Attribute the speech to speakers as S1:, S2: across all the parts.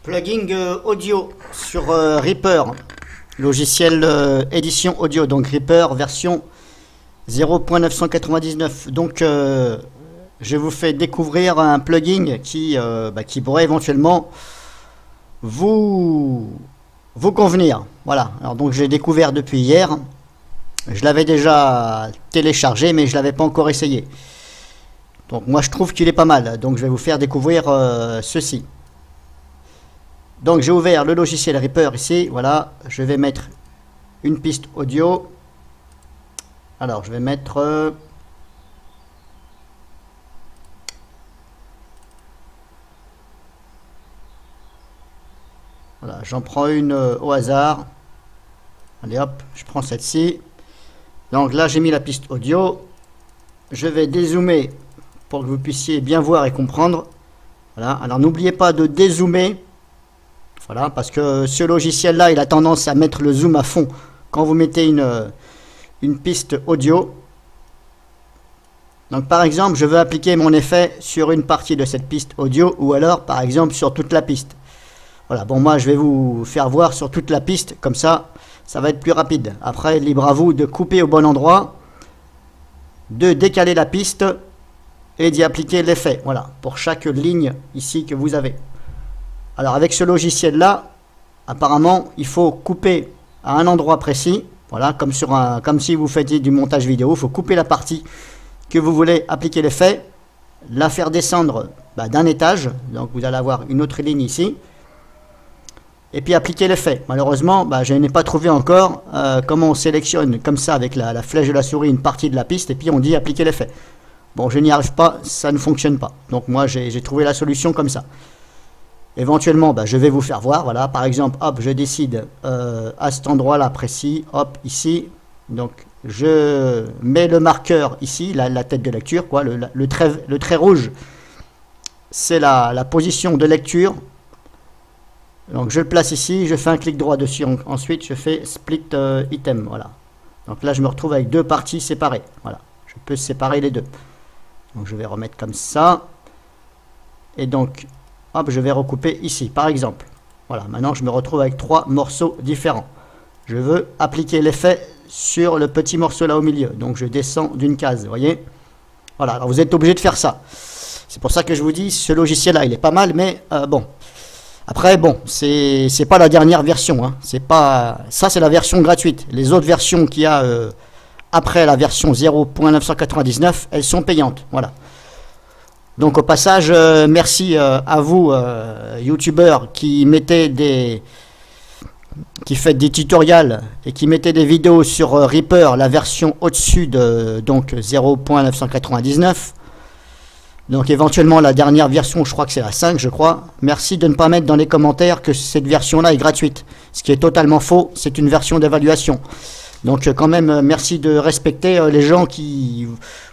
S1: Plugin audio sur Reaper, logiciel édition audio, donc Reaper version 0.999. Donc je vous fais découvrir un plugin qui pourrait éventuellement vous convenir. Voilà, alors donc j'ai découvert depuis hier. Je l'avais déjà téléchargé mais je l'avais pas encore essayé. Donc moi je trouve qu'il est pas mal, donc je vais vous faire découvrir ceci. Donc j'ai ouvert le logiciel Reaper ici, voilà, je vais mettre une piste audio. Alors je vais mettre voilà, j'en prends une au hasard. Allez hop, je prends celle-ci. Donc là j'ai mis la piste audio. Je vais dézoomer pour que vous puissiez bien voir et comprendre. Voilà, alors n'oubliez pas de dézoomer. Voilà, parce que ce logiciel là il a tendance à mettre le zoom à fond quand vous mettez une piste audio. Donc par exemple je veux appliquer mon effet sur une partie de cette piste audio, ou alors par exemple sur toute la piste. Voilà, bon moi je vais vous faire voir sur toute la piste, comme ça ça va être plus rapide. Après libre à vous de couper au bon endroit, de décaler la piste et d'y appliquer l'effet. Voilà, pour chaque ligne ici que vous avez. Alors avec ce logiciel là, apparemment il faut couper à un endroit précis. Voilà, comme si vous faisiez du montage vidéo, il faut couper la partie que vous voulez appliquer l'effet, la faire descendre d'un étage. Donc vous allez avoir une autre ligne ici. Et puis appliquer l'effet. Malheureusement, je n'ai pas trouvé encore comment on sélectionne comme ça avec la flèche de la souris une partie de la piste et puis on dit appliquer l'effet. Bon, je n'y arrive pas, ça ne fonctionne pas. Donc moi j'ai trouvé la solution comme ça. Éventuellement, je vais vous faire voir. Voilà, par exemple, hop, je décide à cet endroit-là précis, hop, ici. Donc, je mets le marqueur ici, la tête de lecture, quoi. Le trait rouge, c'est la position de lecture. Donc, je le place ici, je fais un clic droit dessus. Ensuite, je fais split item. Voilà. Donc là, je me retrouve avec deux parties séparées. Voilà, je peux séparer les deux. Donc, je vais remettre comme ça. Et donc, hop, je vais recouper ici, par exemple. Voilà, maintenant je me retrouve avec trois morceaux différents. Je veux appliquer l'effet sur le petit morceau là au milieu. Donc je descends d'une case, vous voyez. Voilà, alors vous êtes obligé de faire ça. C'est pour ça que je vous dis, ce logiciel-là, il est pas mal, mais bon. Après, bon, c'est pas la dernière version. Hein. C'est pas, ça, c'est la version gratuite. Les autres versions qu'il y a après la version 0.999, elles sont payantes. Voilà. Donc au passage, merci à vous, youtubeurs, qui faites des tutoriels et qui mettez des vidéos sur Reaper, la version au-dessus de 0.999. Donc éventuellement la dernière version, je crois que c'est la 5, je crois. Merci de ne pas mettre dans les commentaires que cette version-là est gratuite. Ce qui est totalement faux, c'est une version d'évaluation. Donc quand même, merci de respecter les gens qui...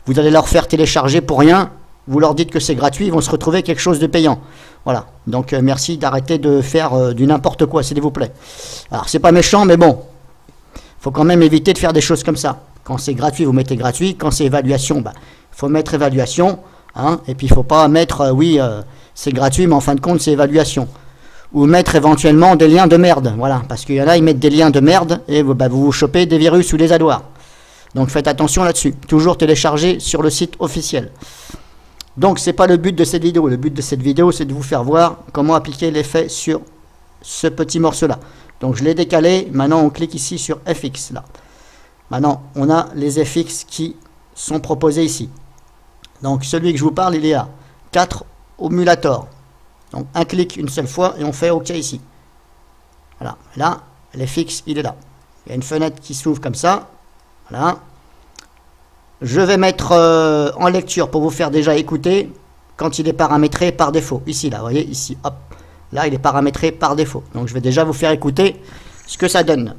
S1: Vous allez leur faire télécharger pour rien. Vous leur dites que c'est gratuit, ils vont se retrouver quelque chose de payant. Voilà. Donc merci d'arrêter de faire du n'importe quoi, s'il vous plaît. Alors c'est pas méchant, mais bon, faut quand même éviter de faire des choses comme ça. Quand c'est gratuit, vous mettez gratuit. Quand c'est évaluation, il faut mettre évaluation. Hein, et puis il faut pas mettre oui, c'est gratuit, mais en fin de compte c'est évaluation. Ou mettre éventuellement des liens de merde. Voilà, parce qu'il y en a, ils mettent des liens de merde et vous vous chopez des virus ou des adwares. Donc faites attention là-dessus. Toujours télécharger sur le site officiel. Donc c'est pas le but de cette vidéo. Le but de cette vidéo, c'est de vous faire voir comment appliquer l'effet sur ce petit morceau là. Donc je l'ai décalé. Maintenant on clique ici sur FX là. Maintenant on a les FX qui sont proposés ici. Donc celui que je vous parle, il est à 4 émulateurs. Donc un clic une seule fois et on fait OK ici. Voilà. Là l'FX il est là. Il y a une fenêtre qui s'ouvre comme ça. Voilà. Je vais mettre en lecture pour vous faire déjà écouter quand il est paramétré par défaut. Ici, là, vous voyez, ici, hop. Là, il est paramétré par défaut. Donc, je vais déjà vous faire écouter ce que ça donne.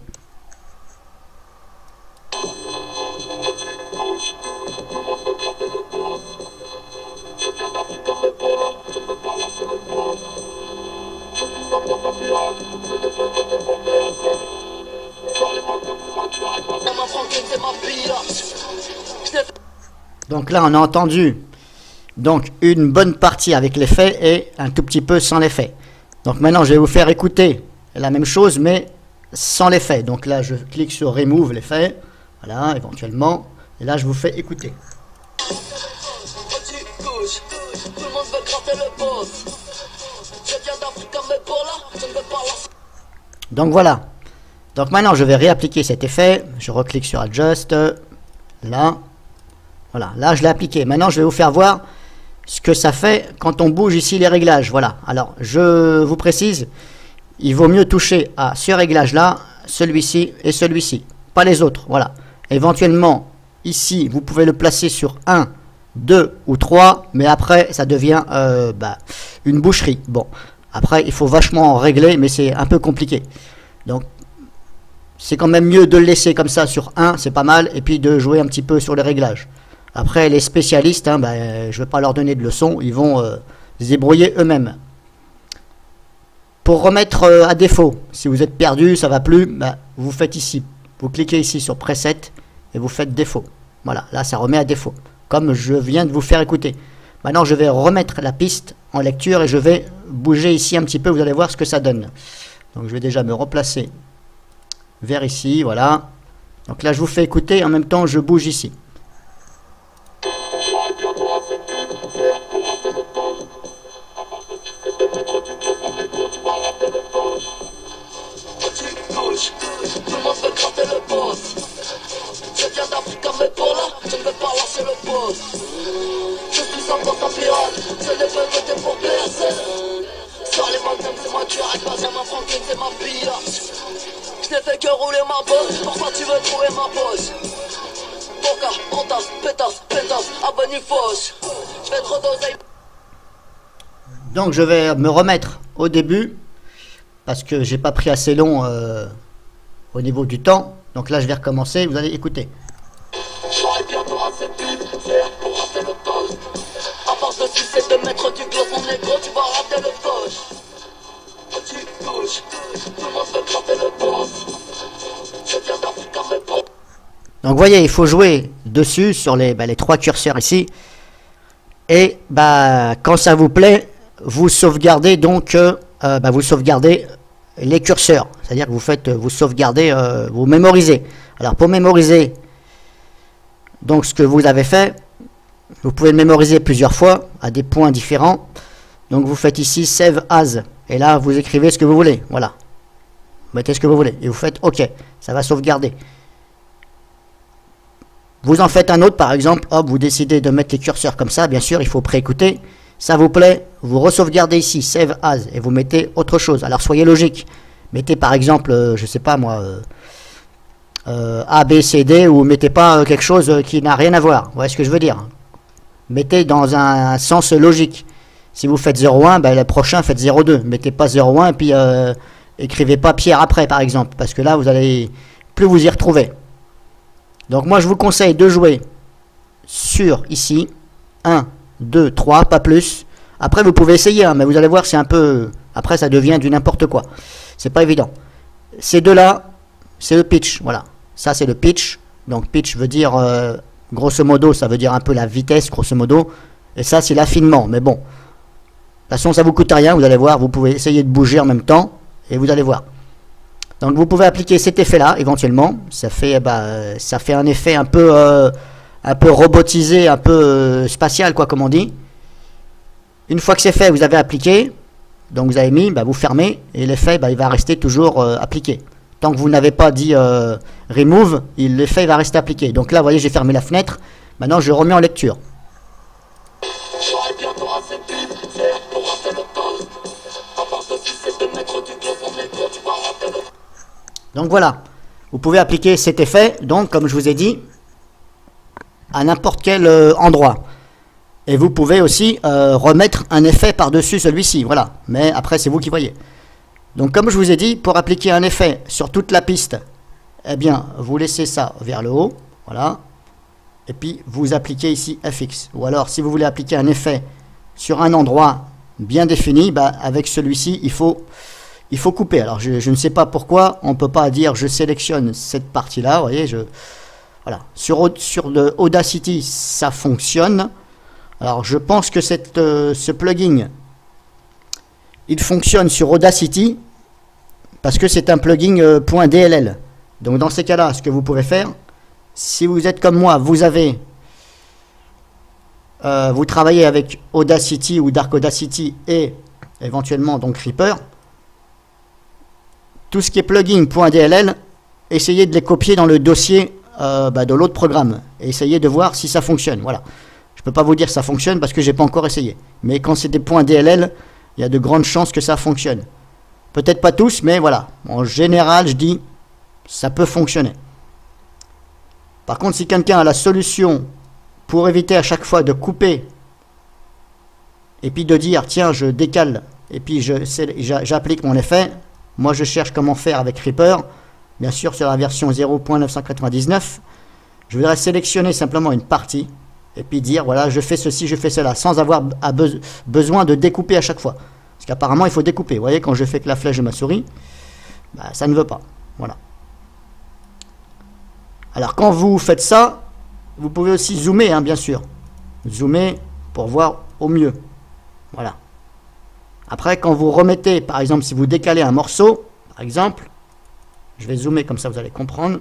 S1: Donc là, on a entendu donc une bonne partie avec l'effet et un tout petit peu sans l'effet. Donc maintenant, je vais vous faire écouter la même chose, mais sans l'effet. Donc là, je clique sur Remove l'effet. Voilà, éventuellement. Et là, je vous fais écouter. Donc voilà. Donc maintenant, je vais réappliquer cet effet. Je reclique sur Adjust. Là. Voilà. Là, je l'ai appliqué. Maintenant, je vais vous faire voir ce que ça fait quand on bouge ici les réglages. Voilà. Alors, je vous précise, il vaut mieux toucher à ce réglage-là, celui-ci et celui-ci. Pas les autres. Voilà. Éventuellement, ici, vous pouvez le placer sur 1, 2 ou 3. Mais après, ça devient une boucherie. Bon. Après, il faut vachement régler, mais c'est un peu compliqué. Donc, c'est quand même mieux de le laisser comme ça sur 1, c'est pas mal, et puis de jouer un petit peu sur les réglages. Après, les spécialistes, je ne vais pas leur donner de leçons, ils vont se débrouiller eux-mêmes. Pour remettre à défaut, si vous êtes perdu, ça va plus, vous faites ici. Vous cliquez ici sur Preset, et vous faites défaut. Voilà, là, ça remet à défaut, comme je viens de vous faire écouter. Maintenant, je vais remettre la piste en lecture, et je vais bouger ici un petit peu, vous allez voir ce que ça donne. Donc, je vais déjà me replacer vers ici, voilà. Donc là, je vous fais écouter, en même temps, je bouge ici.
S2: Je n'ai fait que rouler ma bosse, pourquoi tu veux trouver ma pose? Boca, pontasse, pétasse, abonifos. Je vais trop doser.
S1: Donc je vais me remettre au début, parce que j'ai pas pris assez long au niveau du temps. Donc là je vais recommencer, vous allez écouter.
S2: J'aurais bientôt assez pub, c'est pour rater le poste. À force de sucer de mettre du gloss, mon négro, tu vas rater le poche. Tu touches, tout le monde veut gratter le boss. Je viens d'Afrique à mes potes.
S1: Donc vous voyez, il faut jouer dessus sur les 3 curseurs ici. Et quand ça vous plaît, vous sauvegardez donc vous sauvegardez les curseurs. C'est-à-dire que vous sauvegardez, vous mémorisez. Alors pour mémoriser donc ce que vous avez fait, vous pouvez le mémoriser plusieurs fois à des points différents. Donc vous faites ici Save As. Et là, vous écrivez ce que vous voulez. Voilà. Vous mettez ce que vous voulez. Et vous faites OK. Ça va sauvegarder. Vous en faites un autre, par exemple. Hop, vous décidez de mettre les curseurs comme ça. Bien sûr, il faut préécouter. Ça vous plaît, vous re-sauvegardez ici, Save As. Et vous mettez autre chose. Alors, soyez logique. Mettez, par exemple, je sais pas moi, A, B, C, D. Ou mettez pas quelque chose qui n'a rien à voir. Vous voyez ce que je veux dire? Mettez dans un sens logique. Si vous faites 0,1, le prochain faites 0,2. Mettez pas 0,1 et puis écrivez pas Pierre après, par exemple. Parce que là, vous allez plus vous y retrouver. Donc moi, je vous conseille de jouer sur ici. 1, 2, 3, pas plus. Après, vous pouvez essayer, mais vous allez voir, c'est un peu... Après, ça devient du n'importe quoi. C'est pas évident. Ces deux-là, c'est le pitch. Voilà. Ça, c'est le pitch. Donc, pitch veut dire, grosso modo, ça veut dire un peu la vitesse, grosso modo. Et ça, c'est l'affinement. Mais bon... De toute façon, ça vous coûte rien, vous allez voir, vous pouvez essayer de bouger en même temps, et vous allez voir. Donc vous pouvez appliquer cet effet-là, éventuellement. Ça fait un effet un peu robotisé, un peu spatial, quoi, comme on dit. Une fois que c'est fait, vous avez appliqué, donc vous avez mis, vous fermez, et l'effet, il va rester toujours appliqué. Tant que vous n'avez pas dit Remove, l'effet va rester appliqué. Donc là, vous voyez, j'ai fermé la fenêtre, maintenant je remets en lecture. Donc voilà, vous pouvez appliquer cet effet, donc comme je vous ai dit, à n'importe quel endroit. Et vous pouvez aussi remettre un effet par-dessus celui-ci, voilà. Mais après, c'est vous qui voyez. Donc comme je vous ai dit, pour appliquer un effet sur toute la piste, eh bien, vous laissez ça vers le haut, voilà. Et puis, vous appliquez ici FX. Ou alors, si vous voulez appliquer un effet sur un endroit bien défini, avec celui-ci, il faut couper. Alors, je ne sais pas pourquoi, on ne peut pas dire je sélectionne cette partie-là, vous voyez, voilà. Sur Audacity, ça fonctionne. Alors, je pense que ce plugin il fonctionne sur Audacity parce que c'est un plugin .dll. Donc dans ces cas-là, ce que vous pouvez faire, si vous êtes comme moi, vous travaillez avec Audacity ou Dark Audacity et éventuellement donc Reaper, tout ce qui est plugin .dll, essayez de les copier dans le dossier de l'autre programme et essayez de voir si ça fonctionne. Voilà. Je peux pas vous dire que ça fonctionne parce que j'ai pas encore essayé. Mais quand c'est des .dll, il y a de grandes chances que ça fonctionne. Peut-être pas tous, mais voilà. En général, je dis, ça peut fonctionner. Par contre, si quelqu'un a la solution pour éviter à chaque fois de couper et puis de dire, tiens, je décale et puis j'applique mon effet, moi je cherche comment faire avec Reaper, bien sûr sur la version 0.999, je voudrais sélectionner simplement une partie et puis dire, voilà, je fais ceci, je fais cela, sans avoir besoin de découper à chaque fois. Parce qu'apparemment, il faut découper. Vous voyez, quand je fais que la flèche de ma souris, ça ne veut pas. Voilà. Alors, quand vous faites ça, vous pouvez aussi zoomer, hein, bien sûr. Zoomer pour voir au mieux. Voilà. Après, quand vous remettez, par exemple, si vous décalez un morceau, par exemple, je vais zoomer comme ça, vous allez comprendre.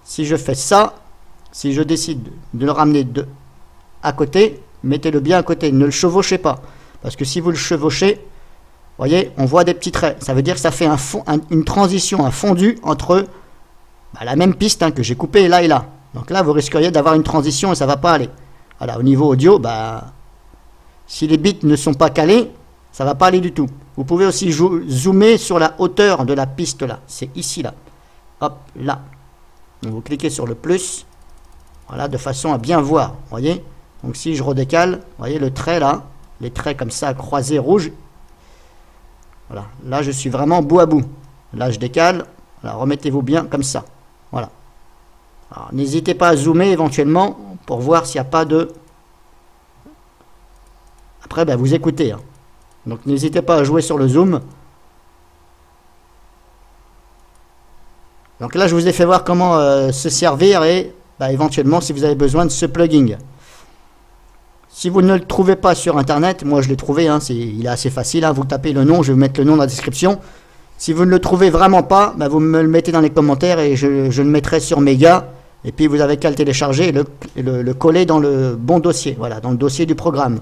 S1: Si je fais ça, si je décide de le ramener à côté, mettez-le bien à côté, ne le chevauchez pas. Parce que si vous le chevauchez, voyez, on voit des petits traits. Ça veut dire que ça fait une transition, un fondu entre la même piste que j'ai coupée là et là. Donc là, vous risqueriez d'avoir une transition et ça ne va pas aller. Voilà, au niveau audio, si les bits ne sont pas calés, ça ne va pas aller du tout. Vous pouvez aussi zoomer sur la hauteur de la piste là. C'est ici là. Hop, là. Donc vous cliquez sur le plus. Voilà, de façon à bien voir. Voyez. Donc si je redécale, voyez le trait là. Les traits comme ça, croisés rouges. Voilà. Là, je suis vraiment bout à bout. Là, je décale. Voilà, remettez-vous bien comme ça. Voilà. Alors, n'hésitez pas à zoomer éventuellement pour voir s'il n'y a pas de... Après, vous écoutez. Hein. Donc, n'hésitez pas à jouer sur le zoom. Donc là, je vous ai fait voir comment se servir et éventuellement si vous avez besoin de ce plugin. Si vous ne le trouvez pas sur internet, moi je l'ai trouvé, hein, il est assez facile, hein, vous tapez le nom, je vais vous mettre le nom dans la description. Si vous ne le trouvez vraiment pas, vous me le mettez dans les commentaires et je le mettrai sur Mega. Et puis vous avez qu'à le télécharger et le coller dans le bon dossier, voilà, dans le dossier du programme.